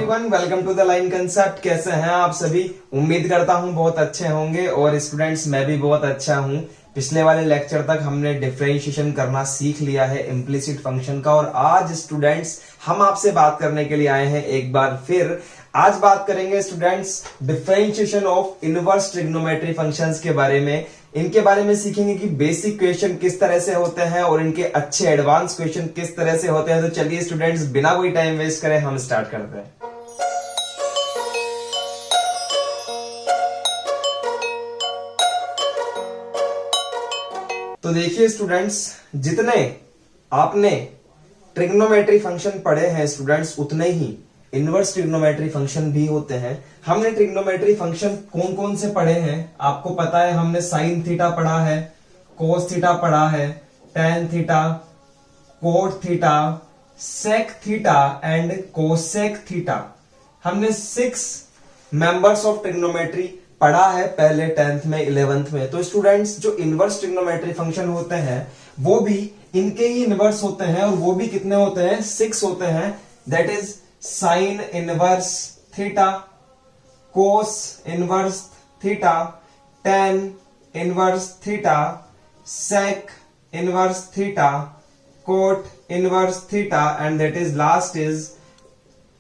Everyone, welcome to the line concept. कैसे हैं आप सभी? उम्मीद करता हूं बहुत अच्छे होंगे। और स्टूडेंट्स, मैं भी बहुत अच्छा हूं। पिछले वाले लेक्चर तक हमने डिफरेंशिएशन करना सीख लिया है इम्प्लिसिट फंक्शन का, और आज स्टूडेंट्स हम आपसे बात करने के लिए आए हैं एक बार फिर। आज बात करेंगे students differentiation of inverse trigonometry functions के बारे में। इनके बारे में सीखेंगे कि बेसिक क्वेश्चन किस तरह से होते हैं और इनके अच्छे एडवांस क्वेश्चन किस तरह से होते हैं। तो चलिए स्टूडेंट्स, बिना कोई टाइम वेस्ट करे हम स्टार्ट करते हैं। तो देखिए स्टूडेंट्स, जितने आपने ट्रिग्नोमेट्री फंक्शन पढ़े हैं स्टूडेंट्स, उतने ही इनवर्स ट्रिग्नोमेट्री फंक्शन भी होते हैं। हमने ट्रिग्नोमेट्री फंक्शन कौन कौन से पढ़े हैं आपको पता है। हमने साइन थीटा पढ़ा है, कोस थीटा पढ़ा है, tan theta, cot theta, sec theta and cosec theta. हमने 6 मेंबर्स ऑफ ट्रिग्नोमेट्री पढ़ा है पहले 10th में 11th में। तो स्टूडेंट्स, जो इनवर्स ट्रिग्नोमेट्री फंक्शन होते हैं वो भी इनके ही इनवर्स होते हैं, और वो भी कितने होते हैं? 6 होते हैं। That is sine inverse theta, cos inverse theta, tan inverse theta, sec inverse theta, cot inverse theta and that is last is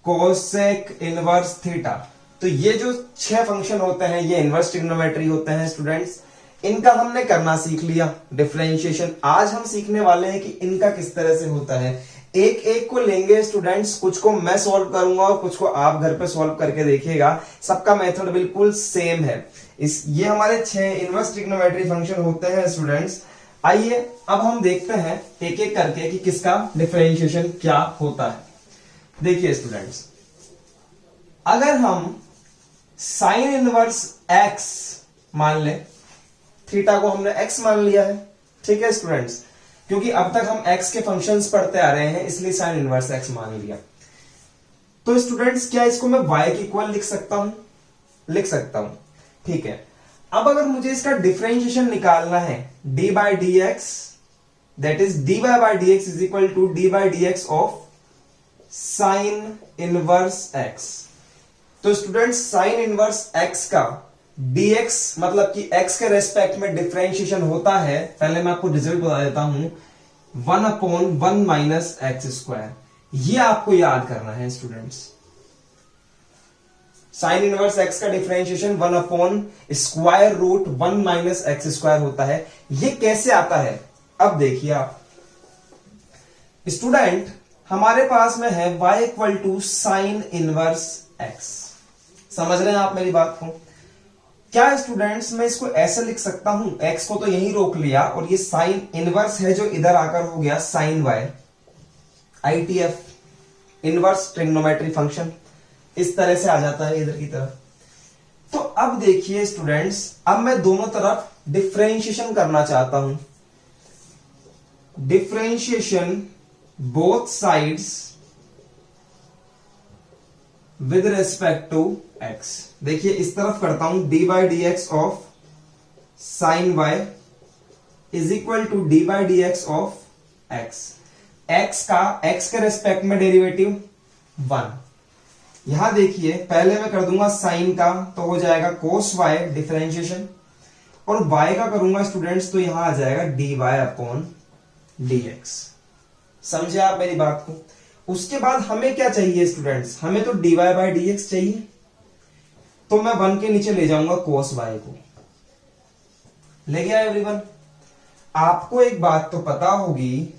cosec inverse theta. तो ये जो 6 फंक्शन होते हैं ये इनवर्स ट्रिग्नोमेट्री होते हैं स्टूडेंट्स। इनका हमने करना सीख लिया डिफरेंशिएशन। आज हम सीखने वाले हैं कि इनका किस तरह से होता है। एक एक को लेंगे स्टूडेंट्स, कुछ को मैं सॉल्व करूंगा और कुछ को आप घर पे सॉल्व करके देखिएगा। सबका मेथड बिल्कुल सेम है। ये हमारे 6 इनवर्स ट्रिग्नोमेट्री फंक्शन होते हैं स्टूडेंट्स। आइए अब हम देखते हैं एक एक करके कि किसका डिफरेंशिएशन क्या होता है। देखिए स्टूडेंट्स, अगर हम साइन इनवर्स एक्स मान ले, थीटा को हमने एक्स मान लिया है, ठीक है स्टूडेंट्स, क्योंकि अब तक हम एक्स के फंक्शंस पढ़ते आ रहे हैं इसलिए साइन इनवर्स एक्स मान लिया। तो स्टूडेंट्स, क्या इसको मैं y के इक्वल लिख सकता हूं? लिख सकता हूं, ठीक है। अब अगर मुझे इसका डिफरेंशिएशन निकालना है d by d x, that is d y by d x is equal to d by d x of sine inverse x. तो स्टूडेंट्स, साइन इनवर्स एक्स का dx मतलब कि x के रेस्पेक्ट में डिफरेंशिएशन होता है। पहले मैं आपको रिजल्ट बता देता हूं, 1/1 माइनस एक्स स्क्वायर। ये आपको याद करना है स्टूडेंट्स। साइन इनवर्स x का डिफरेंशिएशन 1/√1 माइनस एक्स स्क्वायर होता है। ये कैसे आता है? अब देखिए आप स्टूडेंट, हमारे पास में है y equal to sine inverse x। समझ रहे हैं आप मेरी बात को? क्या स्टूडेंट्स, मैं इसको ऐसे लिख सकता हूं, x को तो यहीं रोक लिया और ये साइन इनवर्स है जो इधर आकर हो गया sine y, ITF inverse trigonometry function इस तरह से आ जाता है इधर की तरफ। तो अब देखिए स्टूडेंट्स, अब मैं दोनों तरफ डिफरेंशिएशन करना चाहता हूं। Differentiation both sides with respect to x। देखिए इस तरफ करता हूं, d by d x of sine y is equal to d by d x of x। x का x के रेस्पेक्ट में डेरिवेटिव 1। यहां देखिए पहले मैं कर दूंगा साइन का, तो हो जाएगा कोस y डिफरेंशिएशन, और y का करूंगा स्टूडेंट्स तो यहां आ जाएगा dy अपॉन dx। समझे आप मेरी बात को? उसके बाद हमें क्या चाहिए स्टूडेंट्स? हमें तो dy बाई dx चाहिए, तो मैं 1 के नीचे ले जाऊंगा कोस y को। ले गया एवरीवन? आपको एक बात तो पता होगी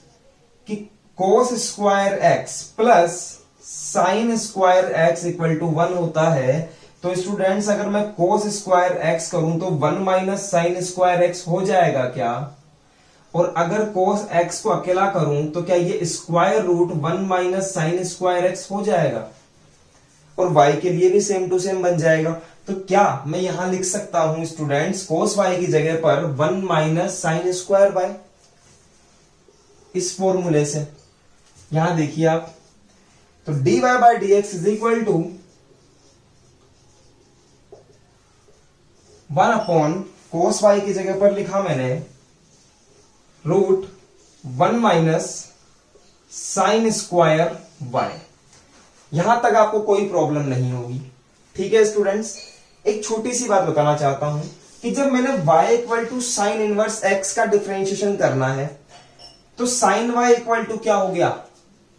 कि cos square x plus sine square x equal to 1 होता है। तो स्टूडेंट्स, अगर मैं कोस स्क्वायर x करूं तो 1 माइनस साइन स्क्वायर x हो जाएगा क्या? और अगर कोस x को अकेला करूं तो क्या ये square root 1 minus sine square x हो जाएगा? और y के लिए भी सेम टू सेम बन जाएगा। तो क्या मैं यहां लिख सकता हूं स्टूडेंट्स, कोस y की जगह पर 1 माइनस साइन स्क्वायर y, इस फॉर्मूले से? यहां देखिए आप, तो dy by d x is equal to 1 cos y की जगह पर लिखा मैंने √1 माइनस साइन स्क्वायर y। यहां तक आपको कोई प्रॉब्लम नहीं होगी। ठीक है स्टूडेंट्स, एक छोटी सी बात बताना चाहता हूं कि जब मैंने y equal to sine inverse x का डिफरेंशिएशन करना है तो साइन y इक्वल टू क्या हो गया,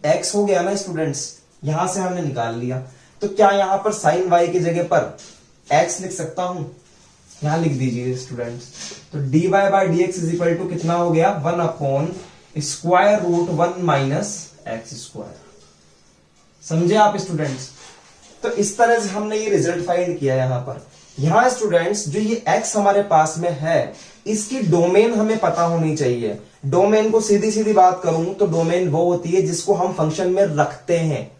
x हो गया ना स्टूडेंट्स, यहां से हमने निकाल लिया। तो क्या यहां पर साइन y की जगह पर x लिख सकता हूं, यहां लिख दीजिए स्टूडेंट्स। तो dy by d x is equal to कितना हो गया, 1 upon square root 1 minus x square. समझे आप स्टूडेंट्स? तो इस तरह से हमने ये रिजल्ट फाइंड किया यहां पर। यहां स्टूडेंट्स जो ये x हमारे पास में है इसकी डोमेन हमें पता होनी चाहिए। डोमेन को सीधी सीधी बात करूं तो डोमेन वो होती है जिसको हम फंक्शन में रखते हैं,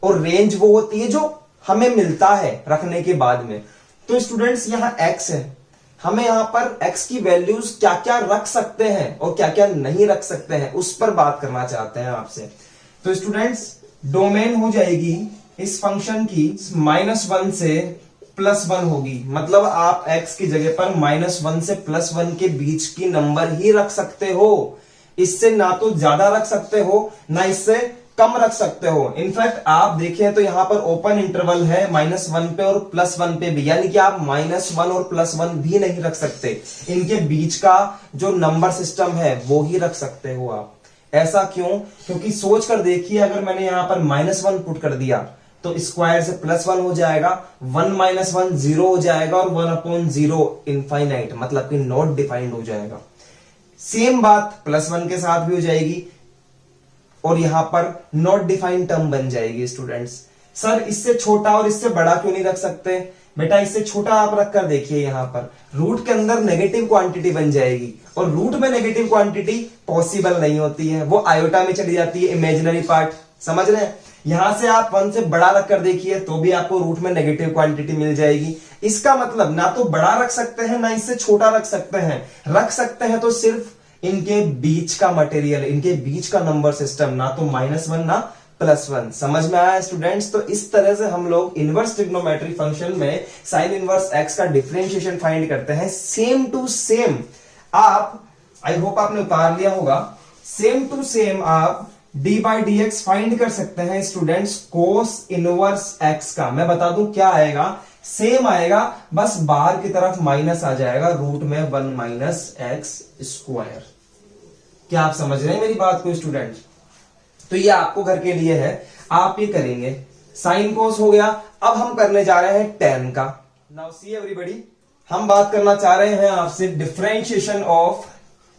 और रेंज वो होती है जो हमें मिलता है रखने के बाद में। तो स्टूडेंट्स यहां x है, हमें यहां पर x की वैल्यूज क्या क्या रख सकते हैं और क्या क्या नहीं रख सकते हैं उस पर बात करना चाहते हैं आपसे। तो स्टूडेंट्स डोमेन हो जाएगी इस फंक्शन की -1 से +1 होगी, मतलब आप x की जगह पर -1 से +1 के बीच की नंबर ही रख सकते हो। इससे ना तो ज्यादा रख सकते हो ना इससे कम रख सकते हो। इनफैक्ट आप देखें तो यहां पर ओपन इंटरवल है -1 पे और +1 पे भी, यानी कि आप -1 और +1 भी नहीं रख सकते। इनके बीच का जो नंबर सिस्टम है वो ही रख सकते हो आप। ऐसा क्यों? क्योंकि सोच कर देखिए, अगर मैंने यहां पर -1 पुट कर दिया तो स्क्वायर से +1 हो जाएगा, 1 - 1 0 हो जाएगा और 1/0 इनफाइनाइट, मतलब कि नॉट डिफाइंड हो जाएगा। सेम बात +1 के साथ भी हो जाएगी और यहां पर नॉट डिफाइंड टर्म बन जाएगी। स्टूडेंट्स सर इससे छोटा और इससे बड़ा क्यों नहीं रख सकते? बेटा इससे छोटा आप रख कर देखिए, यहां पर रूट के अंदर नेगेटिव क्वांटिटी बन जाएगी और रूट में नेगेटिव क्वांटिटी पॉसिबल नहीं होती है, वो आयोटा में चली जाती है, इमेजिनरी पार्ट। समझ रहे हैं? यहां से आप 1 से बड़ा रख कर देखिए तो भी आपको रूट में नेगेटिव क्वांटिटी मिल जाएगी। इसका मतलब ना तो बड़ा रख सकते हैं ना इससे छोटा रख सकते हैं। रख सकते हैं तो सिर्फ इनके बीच का मटेरियल, इनके बीच का नंबर सिस्टम, ना तो -1 ना +1। समझ में आया स्टूडेंट्स? तो इस तरह से हम लोग इनवर्स ट्रिग्नोमेट्री फंक्शन में साइन इनवर्स x का डिफरेंशिएशन फाइंड करते हैं। सेम टू सेम आप, आई होप आपने उतार लिया होगा, सेम टू सेम आप D by d x find कर सकते हैं स्टूडेंट्स कोस इनवर्स x का। मैं बता दूं क्या आएगा, सेम आएगा, बस बाहर की तरफ माइनस आ जाएगा, रूट में 1 माइनस एक्स स्क्वायर। क्या आप समझ रहे हैं मेरी बात को स्टूडेंट? तो ये आपको घर के लिए है, आप ये करेंगे। साइन कोस हो गया, अब हम करने जा रहे हैं टेन का। नाउ सी एवरीबॉडी, हम बात करना चाह रहे हैं आपसे differentiation of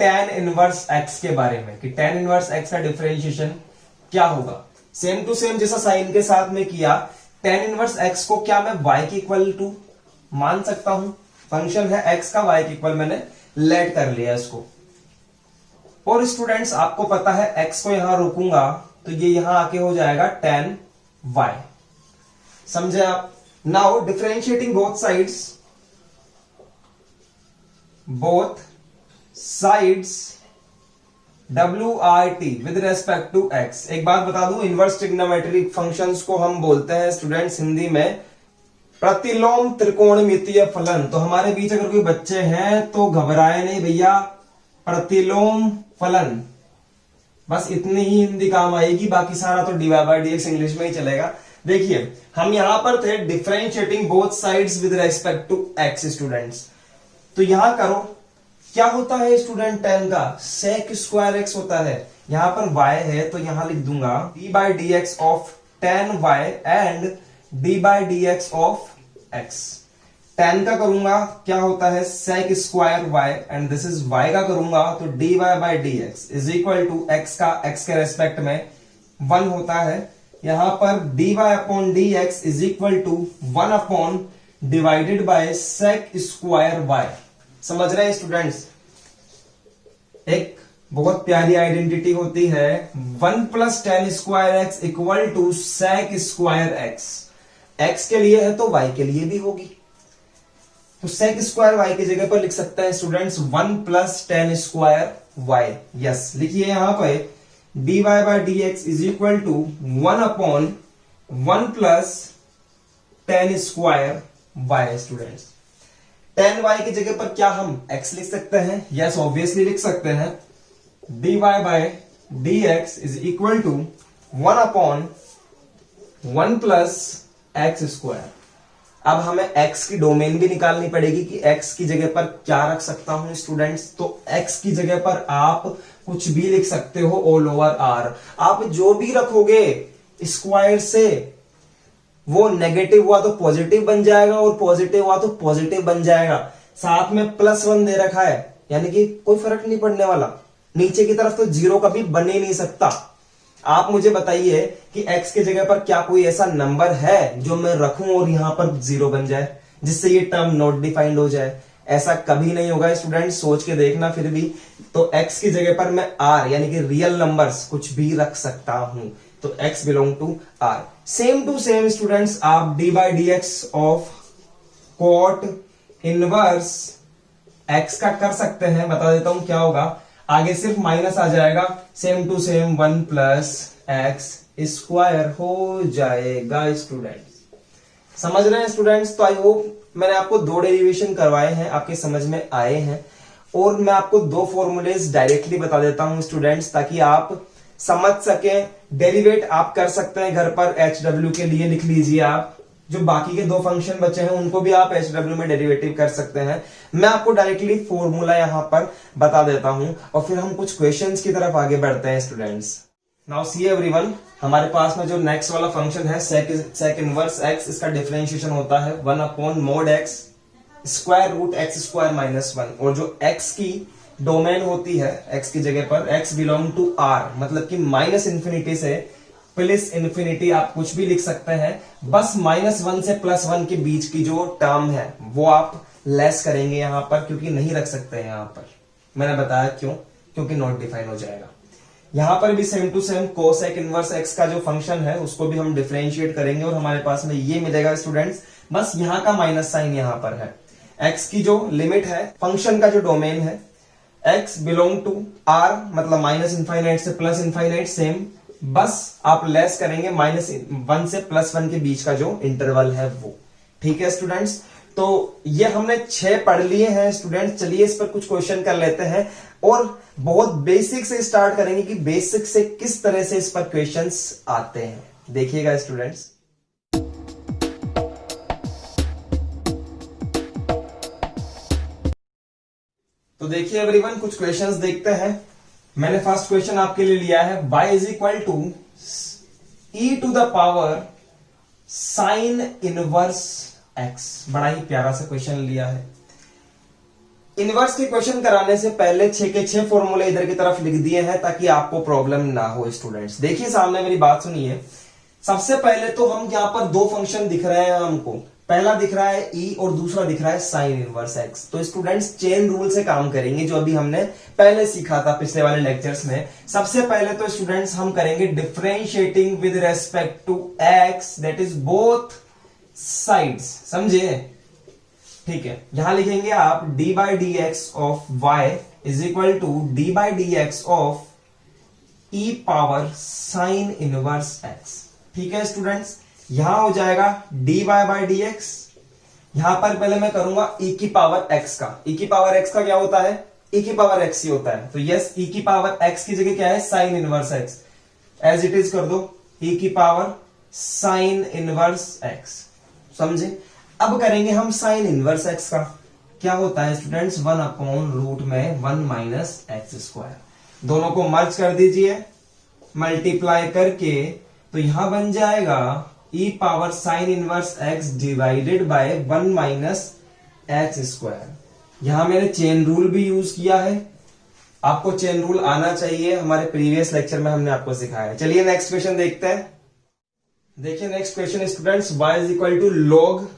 tan inverse x के बारे में, कि tan इनवर्स x का डिफरेंशिएशन क्या होगा। सेम टू सेम जैसा साइन के साथ में किया, tan इनवर्स x को क्या मैं y के इक्वल टू मान सकता हूं? फंक्शन है x का, y के इक्वल मैंने लेट कर लिया इसको। और स्टूडेंट्स आपको पता है x को यहां रोकूंगा तो ये यहां आके हो जाएगा tan y। समझे आप? Now differentiating both sides WRT with respect to x। एक बात बता दूं, इनवर्स ट्रिग्नोमेट्रिक फंक्शंस को हम बोलते हैं स्टूडेंट्स हिंदी में प्रतिलोम त्रिकोणमितीय फलन। तो हमारे बीच अगर कोई बच्चे हैं तो घबराए नहीं भैया, प्रतिलोम फलन, बस इतनी ही हिंदी काम आएगी, बाकी सारा तो dy by d x English में ही चलेगा। देखिए हम यहां पर थे differentiating both sides with respect to x students. तो यहां करो, क्या होता है स्टूडेंट tan का sec स्क्वायर x होता है। यहां पर y है तो यहां लिख दूंगा d by d x of tan y and d by d x of x। tan का करूंगा क्या होता है sec square y and this is y का करूंगा तो dy by d x is equal to x का x के रेस्पेक्ट में 1 होता है। यहां पर dy upon d x is equal to 1 upon divided by sec square y। समझ रहे हैं स्टूडेंट्स? एक बहुत प्यारी आइडेंटिटी होती है 1 plus tan square x equal to sec square x. x के लिए है तो y के लिए भी होगी, तो sec स्क्वायर y की जगह पर लिख सकते हैं students 1 plus tan square y। Yes लिखिए यहां पर dy by d x is equal to 1 upon 1 plus tan square y। Students tan y की जगह पर क्या हम x लिख सकते हैं? यस ऑब्वियसली लिख सकते हैं। dy by d x is equal to 1 upon 1 plus x square. अब हमें x की डोमेन भी निकालनी पड़ेगी कि x की जगह पर क्या रख सकता हूं स्टूडेंट्स। तो x की जगह पर आप कुछ भी लिख सकते हो ऑल ओवर r। आप जो भी रखोगे स्क्वायर से वो नेगेटिव हुआ तो पॉजिटिव बन जाएगा और पॉजिटिव हुआ तो पॉजिटिव बन जाएगा। साथ में +1 दे रखा है यानी कि कोई फर्क नहीं पड़ने वाला। नीचे की तरफ तो 0 कभी बन ही नहीं सकता। आप मुझे बताइए कि x की जगह पर क्या कोई ऐसा नंबर है जो मैं रखूं और यहां पर 0 बन जाए, जिससे ये टर्म नॉट डिफाइंड हो जाए। ऐसा कभी नहीं होगा स्टूडेंट, सोच के देखना फिर भी। तो x की जगह पर मैं r यानी कि रियल नंबर्स कुछ भी रख सकता हूं। तो x belong to r। Same to same students आप d by d x of cot inverse x का कर सकते हैं। बता देता हूं क्या होगा, आगे सिर्फ माइनस आ जाएगा। Same to same 1 plus x square हो जाएगा स्टूडेंट्स। समझ रहे हैं स्टूडेंट्स? तो आई होप मैंने आपको 2 डेरिवेशन करवाए हैं, आपके समझ में आए हैं। और मैं आपको 2 फॉर्मूलेज डायरेक्टली बता देता हूं स्टूडेंट्स, ताकि आप समझ सकें। डेरिवेट आप कर सकते हैं घर पर, HW के लिए लिख लीजिए आप। जो बाकी के 2 फंक्शन बचे हैं उनको भी आप HW में डेरिवेटिव कर सकते हैं। मैं आपको डायरेक्टली फॉर्मूला यहां पर बता देता हूं और फिर हम कुछ क्वेश्चंस की तरफ आगे बढ़ते हैं स्टूडेंट्स। नाउ सी एवरीवन, हमारे पास में जो नेक्स्ट वाला फंक्शन है सेक इनवर्स x, इसका डिफरेंशिएशन होता है 1 upon mod x square root x square minus 1। और जो x की डोमेन होती है, x की जगह पर x बिलोंग टू r, मतलब कि -∞ से +∞, आप कुछ भी लिख सकते हैं। बस -1 से +1 के बीच की जो टर्म है वो आप लेस करेंगे यहां पर, क्योंकि नहीं रख सकते हैं यहां पर। मैंने बताया क्यों, क्योंकि नॉट डिफाइन हो जाएगा। यहां पर भी same to same cosec inverse x का जो फंक्शन है उसको भी हम डिफरेंशिएट करेंगे और हमारे पास में ये मिलेगा स्टूडेंट्स। बस यहां का माइनस साइन यहां पर है। x की जो लिमिट है, फंक्शन का जो डोमेन है, x बिलोंग टू r, मतलब -∞ से +∞, सेम। बस आप लेस करेंगे -1 से +1 के बीच का जो इंटरवल है वो। ठीक है स्टूडेंट्स? तो ये हमने 6 पढ़ लिए हैं स्टूडेंट्स। चलिए इस पर कुछ क्वेश्चन कर लेते हैं और बहुत बेसिक से स्टार्ट करेंगे कि बेसिक से किस तरह से इस पर क्वेश्चंस आते हैं। देखिएगा स्टूडेंट्स। तो देखिए एवरीवन, कुछ क्वेश्चंस देखते हैं। मैंने फर्स्ट क्वेश्चन आपके लिए लिया है y is equal to e to the power sine inverse x। बड़ा ही प्यारा सा क्वेश्चन लिया है। इनवर्स के क्वेश्चन कराने से पहले 6 के 6 फॉर्मूले इधर की तरफ लिख दिए हैं ताकि आपको प्रॉब्लम ना हो स्टूडेंट्स। देखिए सामने, मेरी बात सुनिए। सबसे पहले तो हम यहां पर 2 फंक्शन दिख रहे हैं हमको। पहला दिख रहा है e और दूसरा दिख रहा है साइन इनवर्स x। तो स्टूडेंट्स चेन रूल से काम करेंगे, जो अभी हमने पहले सीखा था पिछले वाले लेक्चर्स में। सबसे पहले तो स्टूडेंट्स हम करेंगे differentiating with respect to x, that is both sides. समझे? ठीक है, यहां लिखेंगे आप d by d x of y is equal to d by d x of e power sine inverse x। ठीक है स्टूडेंट्स, यहां हो जाएगा dy बाई डी एक्स। यहां पर पहले मैं करूंगा e की पावर x का। e की पावर x का क्या होता है? e की पावर x ही होता है। तो यस, e की पावर x की जगह क्या है? Sine inverse x। As it is कर दो, e की पावर साइन इनवर्स x। समझे? अब करेंगे हम साइन इनवर्स x का। क्या होता है स्टूडेंट्स? 1 अपॉन रूट में 1 माइनस एक्स स्क्वायर। दोनों को मर्ज कर दीजिए मल्टीप्लाई करके, तो यहां बन जाएगा e power sine inverse x divided by 1 minus x square. यहां मैंने चेन रूल भी यूज किया है। आपको चेन रूल आना चाहिए, हमारे प्रीवियस लेक्चर में हमने आपको सिखाया है। चलिए नेक्स्ट क्वेश्चन देखते हैं। देखिए next question students, y is equal to log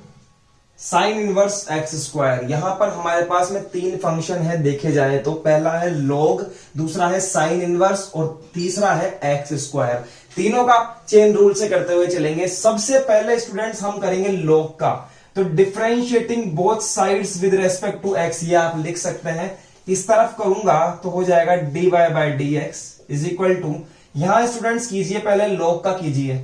sine inverse x square. यहां पर हमारे पास में 3 फंक्शन है देखे जाए तो। पहला है लॉग, दूसरा है साइन इनवर्स और तीसरा है एक्स स्क्वायर। तीनों का चेन रूल से करते हुए चलेंगे। सबसे पहले स्टूडेंट्स हम करेंगे लॉग का। तो differentiating both sides with respect to x, ये आप लिख सकते हैं। इस तरफ करूंगा तो हो जाएगा dy by d x is equal to, यहां स्टूडेंट्स कीजिए पहले लॉग का कीजिए,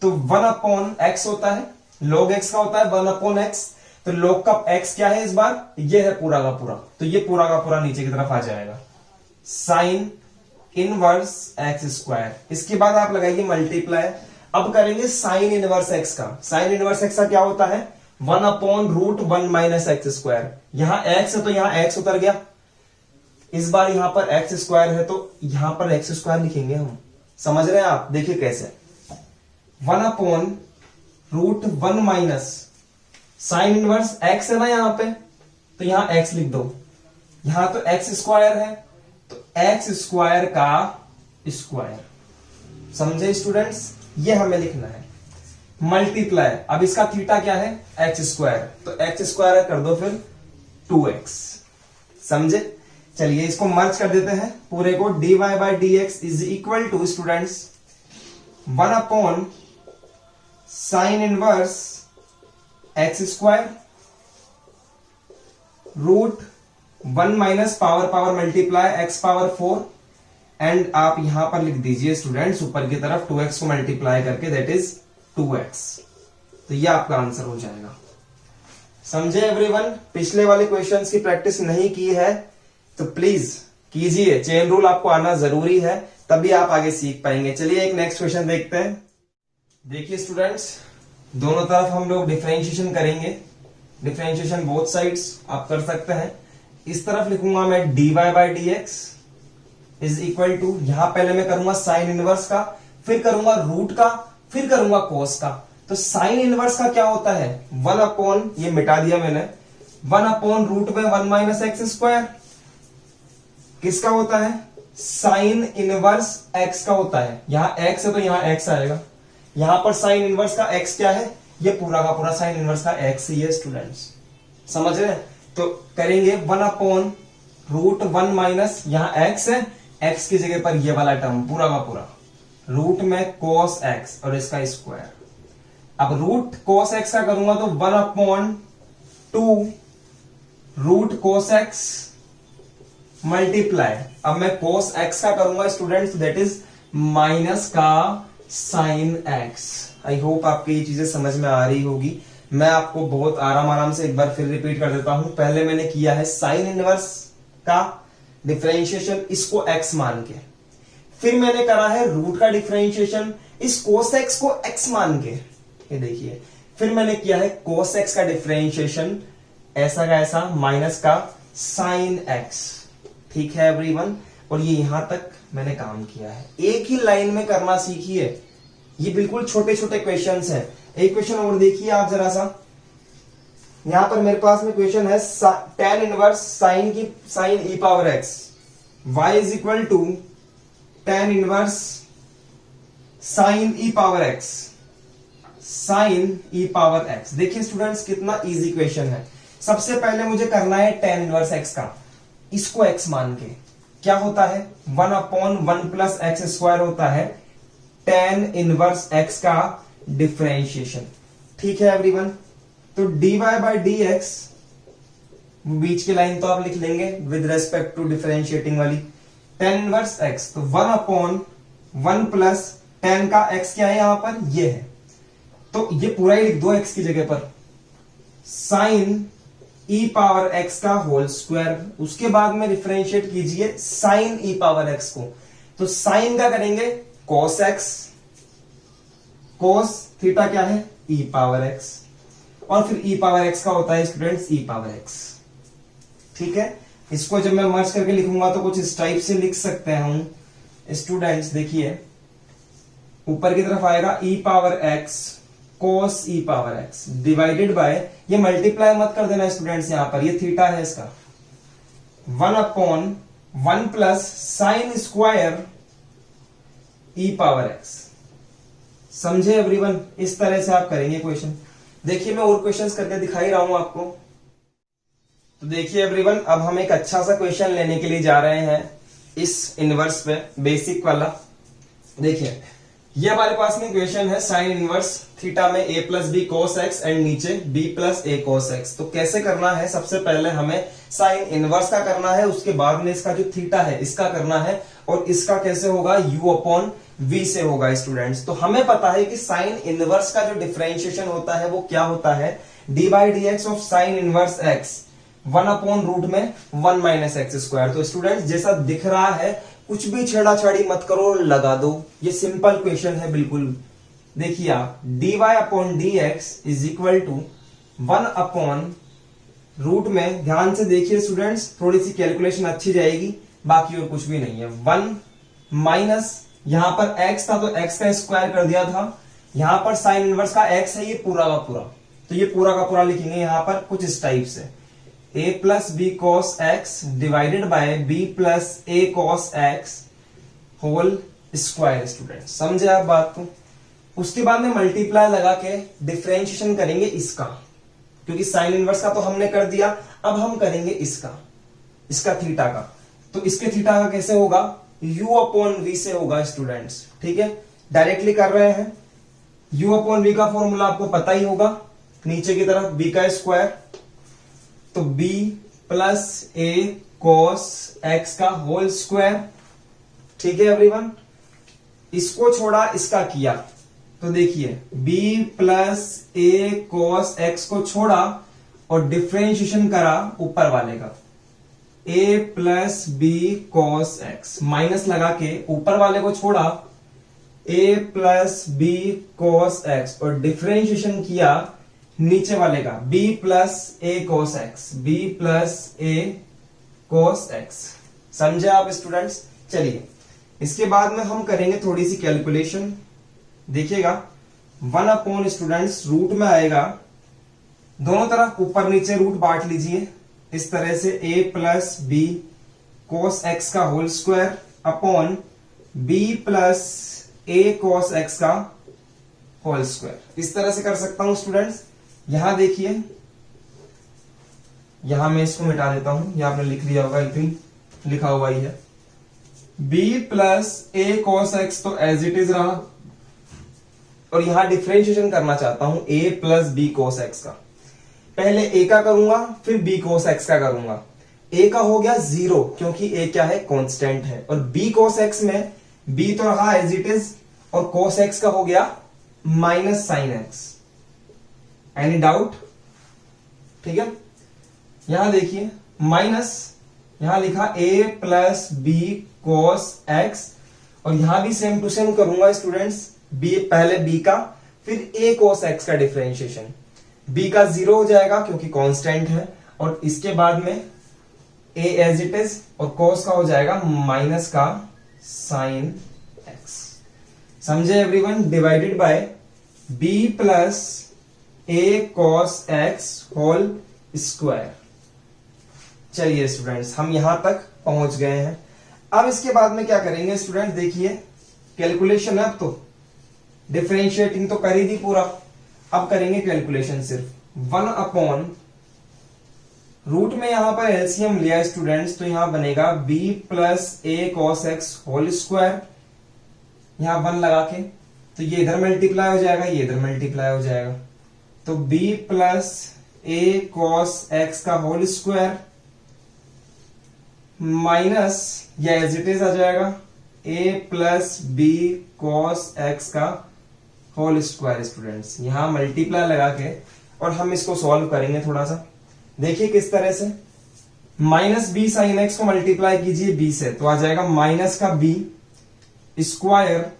तो 1 अपॉन एक्स होता है। log x का होता है 1 अपॉन एक्स। तो log का x क्या है इस बार? ये है पूरा का पूरा, तो ये पूरा का पूरा नीचे की तरफ आ जाएगा। Sign inverse x square. इसके बाद आप लगाइए मल्टीप्लाई। अब करेंगे साइन इनवर्स एक्स का। साइन इनवर्स एक्स का क्या होता है, 1/√1 - x²। यहां x है तो यहां x उतर गया, इस बार यहां पर x² है तो यहां पर x² लिखेंगे हम। समझ रहे हैं आप, देखिए कैसे, 1/√1 साइन इनवर्स x है ना यहां पे, तो यहां x लिख दो, यहां तो x² है तो x² का स्क्वायर। समझे स्टूडेंट्स, ये हमें लिखना है। मल्टीप्लाई, अब इसका थीटा क्या है, x², तो x² कर दो फिर 2x। समझे, चलिए इसको मर्ज कर देते हैं पूरे को। dy/dx is equal to students 1/sin inverse x² √1 - power multiply x⁴ and आप यहां पर लिख दीजिए स्टूडेंट्स ऊपर की तरफ 2x को मल्टीप्लाई करके, दैट इज 2x। तो ये आपका आंसर हो जाएगा। समझे एवरीवन, पिछले वाले क्वेश्चंस की प्रैक्टिस नहीं की है तो प्लीज कीजिए, चेन रूल आपको आना जरूरी है, तभी आप आगे सीख पाएंगे। चलिए एक नेक्स्ट क्वेश्चन देखते हैं। देखिए स्टूडेंट्स, दोनों तरफ हम लोग डिफरेंशिएशन करेंगे। डिफरेंशिएशन बोथ साइड्स आप कर सकते हैं। इस तरफ लिखूंगा मैं dy/dx इज इक्वल टू, यहां पहले मैं करूंगा साइन इनवर्स का, फिर करूंगा रूट का, फिर करूंगा कोस का। तो साइन इनवर्स का क्या होता है, 1/, ये मिटा दिया मैंने, 1/√1 - x²। किसका होता है, साइन इनवर्स x का होता है। यहां x है तो यहां x आएगा, यहां पर साइन इनवर्स का x क्या है, ये पूरा का पूरा साइन इनवर्स का x ही है स्टूडेंट्स। समझ रहे हैं, तो करेंगे 1/√1 - यहां x है, x की जगह पर ये वाला टर्म पूरा का पूरा, रूट में cos x और इसका स्क्वायर। अब रूट cos x का करूंगा तो 1/2√cos x मल्टीप्लाई, अब मैं cos x का करूंगा स्टूडेंट्स, दैट इज माइनस का साइन x। आई होप आपको ये चीजें समझ में आ रही होगी। मैं आपको बहुत आराम से एक बार फिर रिपीट कर देता हूं। पहले मैंने किया है साइन इनवर्स का डिफरेंशिएशन, इसको x मान के, फिर मैंने करा है रूट का डिफरेंशिएशन इस cos x को x मान के, ये देखिए, फिर मैंने किया है cos x का डिफरेंशिएशन ऐसा का ऐसा माइनस का साइन x। ठीक है एवरीवन, और ये यहां तक मैंने काम किया है। एक ही लाइन में करना सीखिए, ये बिल्कुल छोटे छोटे क्वेश्चंस हैं। एक क्वेश्चन और देखिए आप जरा सा, यहां पर मेरे पास में क्वेश्चन है tan inverse sine e⁻x y is equal to tan inverse sine e⁻x देखिए स्टूडेंट्स कितना इजी क्वेश्चन है। सबसे पहले मुझे करना है tan इनवर्स x का, इसको x मान के क्या होता है, 1/1 + x² होता है tan इनवर्स x का डिफरेंशिएशन। ठीक है एवरीवन, तो dy/dx, बीच की लाइन तो आप लिख लेंगे विद रेस्पेक्ट टू डिफरेंशिएटिंग वाली, tan इनवर्स x, तो 1/1 + tan का x क्या है यहां पर, ये है, तो ये पूरा ही लिख दो x की जगह पर, साइन e⁻x का होल स्क्वायर। उसके बाद में डिफरेंशिएट कीजिए साइन e⁻x को, तो साइन का करेंगे cos x, cos थीटा क्या है e⁻x, और फिर e⁻x का होता है स्टूडेंट्स e⁻x। ठीक है, इसको जब मैं मर्ज करके लिखूंगा तो कुछ इस टाइप से लिख सकते हैं हम स्टूडेंट्स। देखिए ऊपर की तरफ आएगा e⁻x cos e⁻x divided by, ये मल्टीप्लाई मत कर देना स्टूडेंट्स, यहां पर ये थीटा है इसका, 1/1 + साइन स्क्वायर e⁻x। समझे एवरीवन, इस तरह से आप करेंगे क्वेश्चन। देखिए मैं और क्वेश्चंस करके दिखा ही रहा हूं आपको। तो देखिए एवरीवन, अब हम एक अच्छा सा क्वेश्चन लेने के लिए जा रहे हैं इस इनवर्स पे, बेसिक वाला। देखिए ये हमारे पास में क्वेश्चन है साइन इनवर्स थीटा में a + b cos x and नीचे b + a cos x। तो कैसे करना है, सबसे पहले हमें साइन इनवर्स का करना है, उसके बाद में इसका जो थीटा है इसका करना है, और इसका कैसे होगा, u/v से होगा स्टूडेंट्स। तो हमें पता है कि साइन इनवर्स का जो डिफरेंशिएशन होता है वो क्या होता है, d/dx of sine inverse x 1/√1 - x²। तो स्टूडेंट्स जैसा दिख रहा है, कुछ भी छेड़ाछाड़ी मत करो, लगा दो, ये सिंपल क्वेश्चन है बिल्कुल। देखिए आप dy upon d x is equal to 1 upon root में, ध्यान से देखिए स्टूडेंट्स, थोड़ी सी कैलकुलेशन अच्छी जाएगी, बाकी और कुछ भी नहीं है। 1 माइनस यहां पर x था तो x का स्क्वायर कर दिया था, यहां पर साइन इनवर्स का x है, ये पूरा का पूरा, तो ये पूरा का पूरा लिखेंगे यहां पर कुछ इस टाइप से, a plus B cos x divided by b plus A cos x whole square. Student समझे आप बात को? उसके बाद में मल्टीप्लाई लगा के डिफरेंशिएशन करेंगे इसका, क्योंकि साइन इनवर्स का तो हमने कर दिया, अब हम करेंगे इसका थीटा का। तो इसके थीटा का कैसे होगा? u अपॉन वी से होगा स्टूडेंट्स, ठीक है, डायरेक्टली कर रहे हैं। u अपॉन वी का फॉर्मूला आपको पता ही होगा, नीचे की तरफ b का स्क्वायर, तो b प्लस ए कॉस एक्स का होल स्क्वायर, ठीक है एवरीवन। इसको छोड़ा इसका किया तो देखिए b प्लस ए कॉस एक्स को छोड़ा और डिफरेंशिएशन करा ऊपर वाले का, a plus B cos x, minus लगा के ऊपर वाले को छोड़ा a plus B cos x और डिफरेंशिएशन किया नीचे वाले का b प्लस ए कॉस एक्स, b प्लस ए कॉस एक्स। समझे आप स्टूडेंट्स? चलिए इसके बाद में हम करेंगे थोड़ी सी कैलकुलेशन। देखिएगा 1 अपॉन स्टूडेंट्स रूट में आएगा, दोनों तरफ ऊपर नीचे रूट बांट लीजिए इस तरह से, a plus B cos x का whole square upon b plus ए कॉस एक्स का होल स्क्वायर, इस तरह से कर सकता हूं स्टूडेंट्स। यहां देखिए, यहां मैं इसको मिटा देता हूं, यह आपने लिख लिया होगा, इतनी लिखा हुआ ही है। b प्लस ए कॉस एक्स तो एज इट इज रहा, और यहां डिफरेंशिएशन करना चाहता हूं a plus B cos x का। पहले a का करूंगा फिर b कॉस एक्स का करूंगा। a का हो गया 0 क्योंकि a क्या है? कांस्टेंट है। और b कॉस एक्स में b तो रहा एज इट इज, और कॉस एक्स का हो गया minus sine x. Any doubt? ठीक है, यहां देखिए माइनस, यहां लिखा a plus B cos x, और यहां भी सेम टू सेम करूंगा स्टूडेंट्स, b पहले b का फिर a cos x का डिफरेंशिएशन, b का 0 हो जाएगा क्योंकि कांस्टेंट है, और इसके बाद में a एज इट इज, और cos का हो जाएगा माइनस का साइन x। समझे everyone? Divided by b plus A cos x whole square. चलिए स्टूडेंट्स हम यहां तक पहुंच गए हैं। अब इसके बाद में क्या करेंगे स्टूडेंट? देखिए कैलकुलेशन है, अब तो डिफरेंशिएटिंग तो कर ही दी पूरा, अब करेंगे कैलकुलेशन सिर्फ। 1 अपॉन रूट में यहां पर एलसीएम लिया स्टूडेंट्स, तो यहां बनेगा b प्लस ए कॉस एक्स होल स्क्वायर, यहां 1 लगा के, तो ये इधर मल्टीप्लाई हो जाएगा, ये इधर मल्टीप्लाई हो जाएगा, तो b प्लस ए कॉस एक्स का होल स्क्वायर माइनस, या एज इट इज आ जाएगा a plus B cos x का होल स्क्वायर। स्टूडेंट्स यहां मल्टीप्लाई लगा के और हम इसको सॉल्व करेंगे थोड़ा सा। देखिए किस तरह से, माइनस बी साइन एक्स को मल्टीप्लाई कीजिए b से, तो आ जाएगा माइनस का b square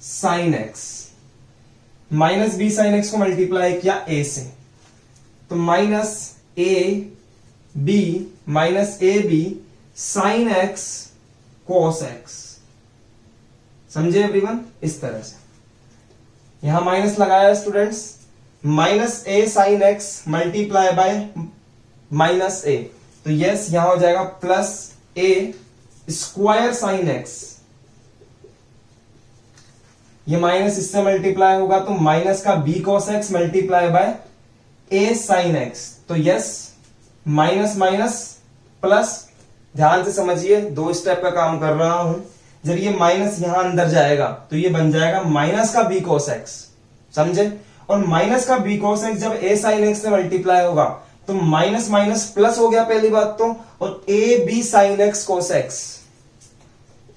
sine X, minus B sine X को मल्टीप्लाई किया a से, तो minus a b minus A B sine x cos x. समझे एवरीवन? इस तरह से यहां माइनस लगाया students, minus A sine X multiply by minus A, तो यस यहां हो जाएगा plus A square sine X, ये माइनस इससे मल्टीप्लाई होगा तो माइनस का b cos x multiply by a sine x, तो यस माइनस माइनस प्लस। ध्यान से समझिए, 2 स्टेप का काम कर रहा हूं। जब ये माइनस यहां अंदर जाएगा तो ये बन जाएगा माइनस का बी कॉस एक्स, समझे? और माइनस का बी कॉस एक्स जब ए साइन एक्स से मल्टीप्लाई होगा तो माइनस माइनस प्लस हो गया पहली बात तो, और a B sine x cos x.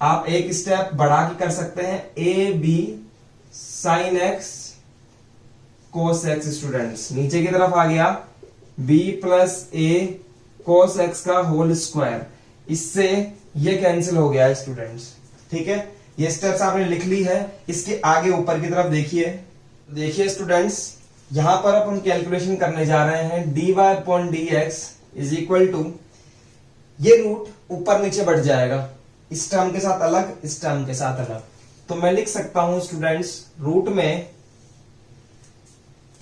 आप एक स्टेप बढ़ा के कर सकते हैं, a B sine x cos x. Students नीचे की तरफ आ गया b plus a cos x का होल स्क्वायर, इससे ये कैंसिल हो गया है स्टूडेंट्स। ठीक है, ये स्टेप्स आपने लिख ली है। इसके आगे ऊपर की तरफ देखिए, देखिए स्टूडेंट्स, यहां पर अब हम कैलकुलेशन करने जा रहे हैं dy upon d x is equal to, ये रूट ऊपर नीचे बढ़ जाएगा, इस टर्म के साथ अलग, इस टर्म के साथ अलग। तो मैं लिख सकता हूं स्टूडेंट्स, रूट में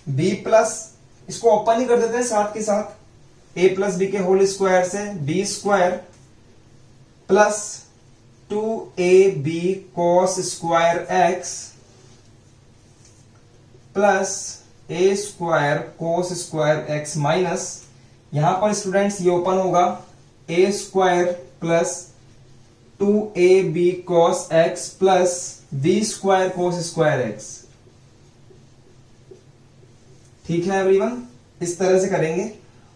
b प्लस, इसको ओपन ही कर देते हैं साथ के साथ, a प्लस बी के होल स्क्वायर से b square plus 2ab cos square x plus a square cos square x minus, यहां पर स्टूडेंट्स ये ओपन होगा, a square plus 2ab cos x plus b square cos square x। ठीक है everyone, इस तरह से करेंगे।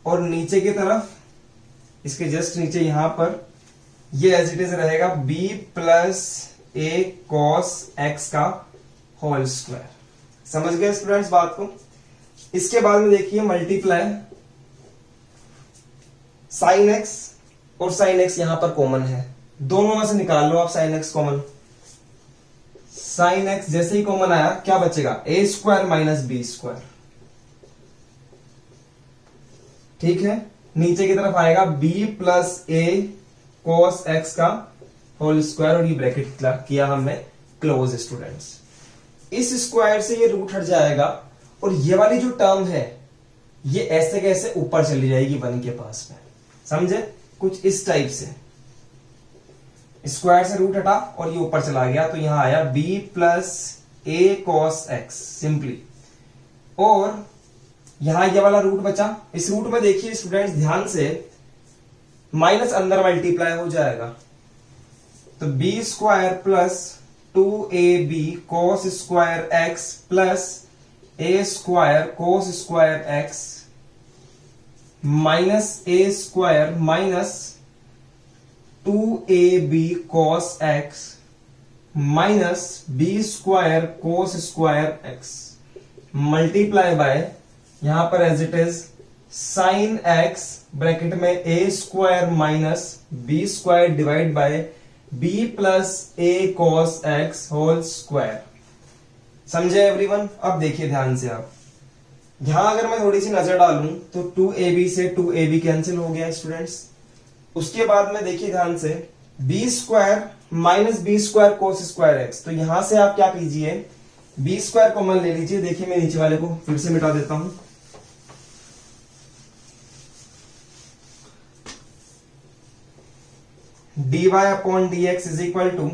और नीचे की तरफ, इसके जस्ट नीचे यहां पर ये एज इट इज रहेगा b plus a cos x का होल स्क्वायर। समझ गए स्टूडेंट्स बात को। इसके बाद में देखिए मल्टीप्लाई साइन x, और साइन x यहां पर कॉमन है, दोनों में से निकाल लो आप sine x common. Sine x जैसे ही कॉमन आया क्या बचेगा, a square minus b square. ठीक है, नीचे की तरफ आएगा b plus a cos x का होल स्क्वायर, और ये ब्रैकेट किया हमने क्लोज स्टूडेंट्स। इस स्क्वायर से ये रूट हट जाएगा, और ये वाली जो टर्म है ये ऐसे कैसे ऊपर चली जाएगी 1 के पास में, समझे, कुछ इस टाइप से। स्क्वायर से रूट हटा और ये ऊपर चला गया, तो यहां आया b plus a cos x simply, और यहां ये वाला रूट बचा। इस रूट में देखिए स्टूडेंट्स ध्यान से, माइनस अंदर मल्टीप्लाई हो जाएगा, तो b square plus 2ab cos square x plus a square cos square x minus a square minus 2ab cos x minus b square cos square x multiply by, यहां पर as it is sine x bracket में a square minus b square divide by b plus a cos x whole square. समझे everyone. अब देखिए ध्यान से आप, यहां अगर मैं थोड़ी सी नजर डालूं तो 2ab से 2ab कैंसिल हो गया स्टूडेंट्स। उसके बाद में देखिए ध्यान से, b square minus b square cos square x, तो यहां से आप क्या कीजिए, b स्क्वायर कॉमन ले लीजिए। देखिए मैं नीचे वाले को फिर से मिटा देता हूं, dy upon d x is equal to,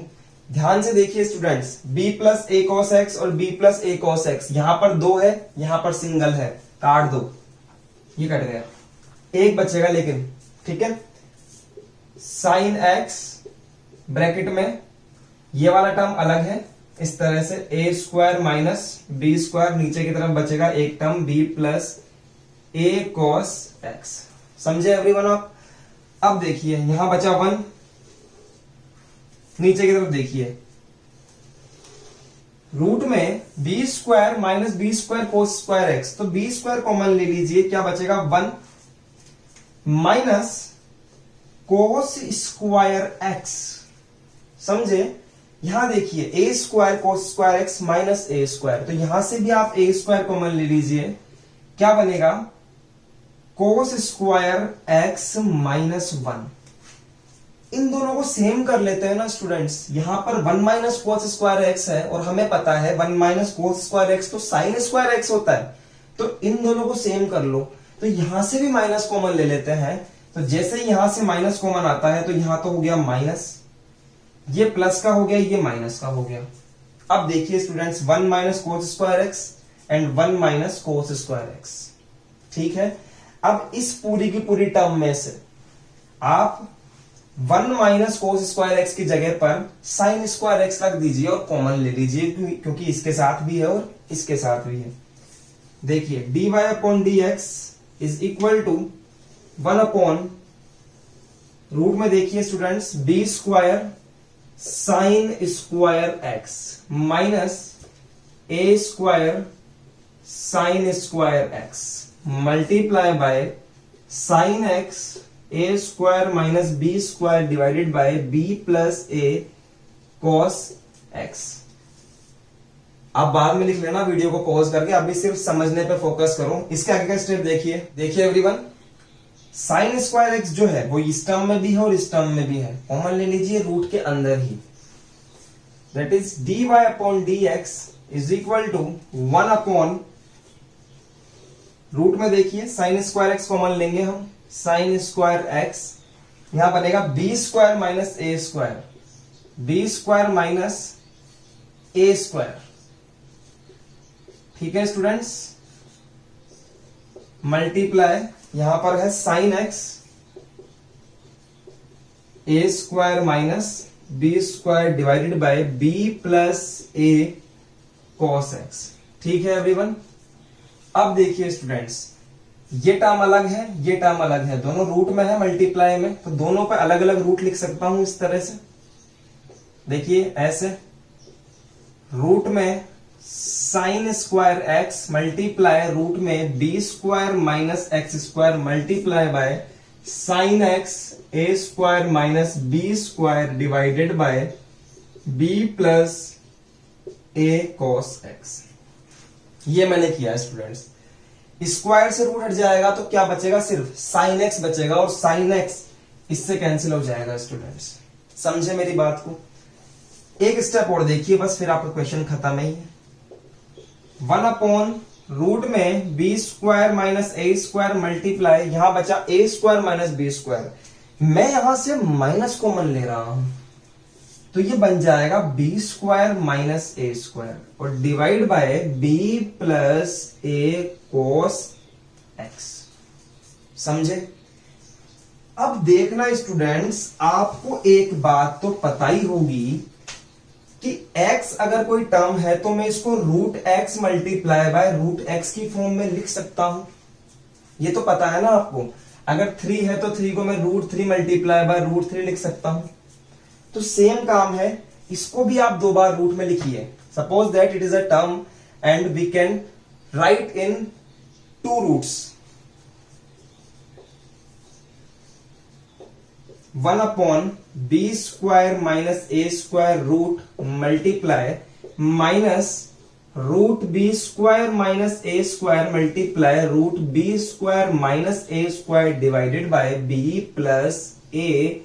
ध्यान से देखिए students, b plus a cos x और b plus a cos x, यहां पर दो है, यहां पर सिंगल है, काट दो, ये कट गया, एक बचेगा लेकिन, ठीक है। साइन x ब्रैकेट में ये वाला टर्म अलग है, इस तरह से a square minus b square, नीचे की तरफ बचेगा एक term b plus a cos x। समझे एवरीवन आप। अब देखिए यहां बचा 1, नीचे की तरफ देखिए, रूट में b square minus b square cos square x, तो b स्क्वायर कॉमन ले लीजिए, क्या बचेगा 1 माइनस cos स्क्वायर x। समझे, यहां देखिए a square cos square x minus a square, तो यहां से भी आप a स्क्वायर कॉमन ले लीजिए, क्या बनेगा cos स्क्वायर x माइनस 1। इन दोनों को सेम कर लेते हैं ना स्टूडेंट्स, यहां पर 1 माइनस cos स्क्वायर x है, और हमें पता है 1 माइनस cos स्क्वायर x तो sin स्क्वायर x होता है, तो इन दोनों को सेम कर लो। तो यहां से भी माइनस कॉमन ले लेते हैं, तो जैसे यहां से माइनस कॉमन आता है तो यहां तो हो गया माइनस, ये प्लस का हो गया, ये माइनस का हो गया। अब देखिए students, 1 minus cos square x and 1 minus cos square x, ठीक है। अब इस पूरी की पूरी टर्म में से आप 1 माइनस cos स्क्वायर x की जगह पर sin स्क्वायर x रख दीजिए और कॉमन ले लीजिए, क्योंकि इसके साथ भी है और इसके साथ भी है। देखिए dy upon d x is equal to 1 upon, root में देखिए students, b square sine square x minus a square sine square x multiply by sine x a square minus b square divided by b plus a cos x। आप बाद में लिख लेना video को pause करके, अभी सिर्फ समझने पे फोकस करो। इसके आगे का स्टेप देखिए एवरीवन, साइन स्क्वायर एक्स जो है वो इस टर्म में भी है और इस टर्म में भी है, कॉमन ले लीजिए रूट के अंदर ही। That is dy upon dx is equal to 1 upon root में देखिए साइन स्क्वायर एक्स कॉमन लेंगे हम, साइन स्क्वायर एक्स यहां बनेगा b square minus a square, b square minus a square. ठीक है स्टूडेंट्स, मल्टीप्लाई यहां पर है sine x A square minus B square divided by B plus A cos x. ठीक है एवरीवन। अब देखिए स्टूडेंट्स, ये टर्म अलग है, ये टर्म अलग है, दोनों रूट में है मल्टीप्लाई में, तो दोनों पे अलग अलग रूट लिख सकता हूं इस तरह से। देखिए ऐसे, रूट में sine square X multiply root में B square minus x square multiply by sine x A square minus B square divided by B plus A cos X. ये मैंने किया है स्टूडेंट्स। स्क्वायर से रूट हट जाएगा तो क्या बचेगा, सिर्फ साइन एक्स बचेगा, और साइन एक्स इससे कैंसिल हो जाएगा स्टूडेंट्स। समझे मेरी बात को? एक स्टेप और देखिए बस, फिर आपका क्वेश्चन खत्म ही है। 1 अपॉन रूट में B square minus a square multiply, यहां बचा ए स्क्वायर माइनस बी स्क्वायर, मैं यहां से माइनस कॉमन ले रहा हूं तो ये बन जाएगा b square minus a square और divide by B plus a cos x. समझे? अब देखना स्टूडेंट्स, आपको एक बात तो पता ही होगी कि x अगर कोई टर्म है तो मैं इसको root x multiply by root x की फॉर्म में लिख सकता हूं। ये तो पता है ना आपको। अगर 3 है तो 3 को मैं रूट 3 मल्टीप्लाई बाय रूट 3 लिख सकता हूं। तो सेम काम है, इसको भी आप 2 बार रूट में लिखिए। Suppose that it is a term and we can write in 2 roots. 1 upon b square minus a square root multiply minus root b square minus a square multiply root b square minus a square divided by B plus a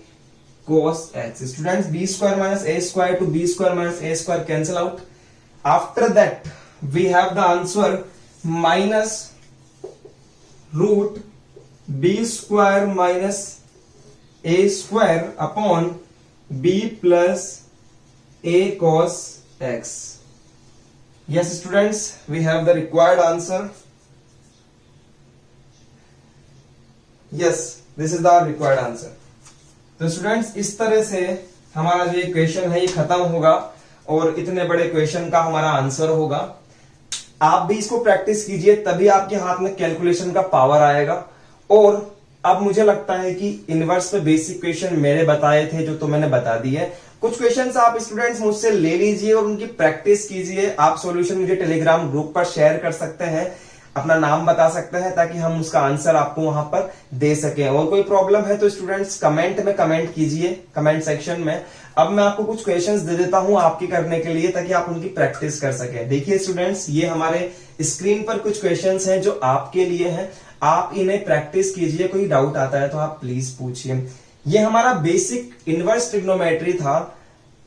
cos x. Students, b square minus a square to b square minus a square cancel out. After that, we have the answer minus root b square minus a square upon b plus a cos x. Yes, students, we have the required answer. Yes, this is the required answer. तो students, इस तरह से हमारा जो question है ये खत्म होगा और इतने बड़े क्वेश्चन का हमारा आंसर होगा। आप भी इसको प्रैक्टिस कीजिए, तभी आपके हाथ में कैलकुलेशन का पावर आएगा। और अब मुझे लगता है कि इनवर्स पे बेसिक क्वेश्चन मेरे बताए थे जो तो मैंने बता दिए। कुछ क्वेश्चंस आप स्टूडेंट्स मुझसे ले लीजिए और उनकी प्रैक्टिस कीजिए। आप सॉल्यूशन मुझे टेलीग्राम ग्रुप पर शेयर कर सकते हैं, अपना नाम बता सकते हैं ताकि हम उसका आंसर आपको वहां पर दे सकें। और कोई प्रॉब्लम है तो स्टूडेंट्स कमेंट में कमेंट कीजिए, कमेंट सेक्शन में। अब मैं आपको कुछ क्वेश्चंस दे देता हूं आपकी करने के लिए ताकि आप उनकी प्रैक्टिस कर सकें। देखिए स्टूडेंट्स, ये हमारे स्क्रीन पर कुछ क्वेश्चंस हैं जो आपके लिए हैं, आप इन्हें प्रैक्टिस कीजिए। कोई डाउट आता है तो आप प्लीज पूछिए। ये हमारा बेसिक इनवर्स ट्रिग्नोमेट्री था।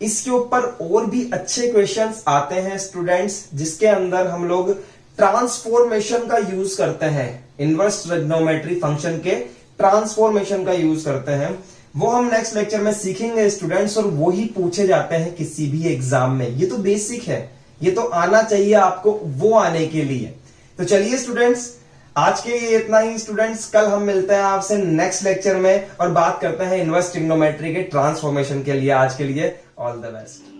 इसके ऊपर और भी अच्छे क्वेश्चंस आते हैं स्टूडेंट्स, जिसके अंदर हम लोग ट्रांसफॉर्मेशन का यूज करते हैं। इनवर्स ट्रिग्नोमेट्री फंक्शन के ट्रांसफॉर्मेशन का यूज करते हैं, वो हम नेक्स्ट लेक्चर में सीखेंगे स्टूडेंट्स। और वो ही पूछे जाते हैं किसी भी एग्जाम में। ये तो बेसिक है, ये तो आना चाहिए आपको वो आने के लिए। तो चलिए स्टूडेंट्स, आज के लिए इतना ही स्टूडेंट्स। कल हम मिलते हैं आपसे नेक्स्ट लेक्चर में और बात करते हैं इनवर्स ट्रिग्नोमेट्री के ट्रांसफॉर्मेशन के लिए। आज के लिए ऑल द बेस्ट।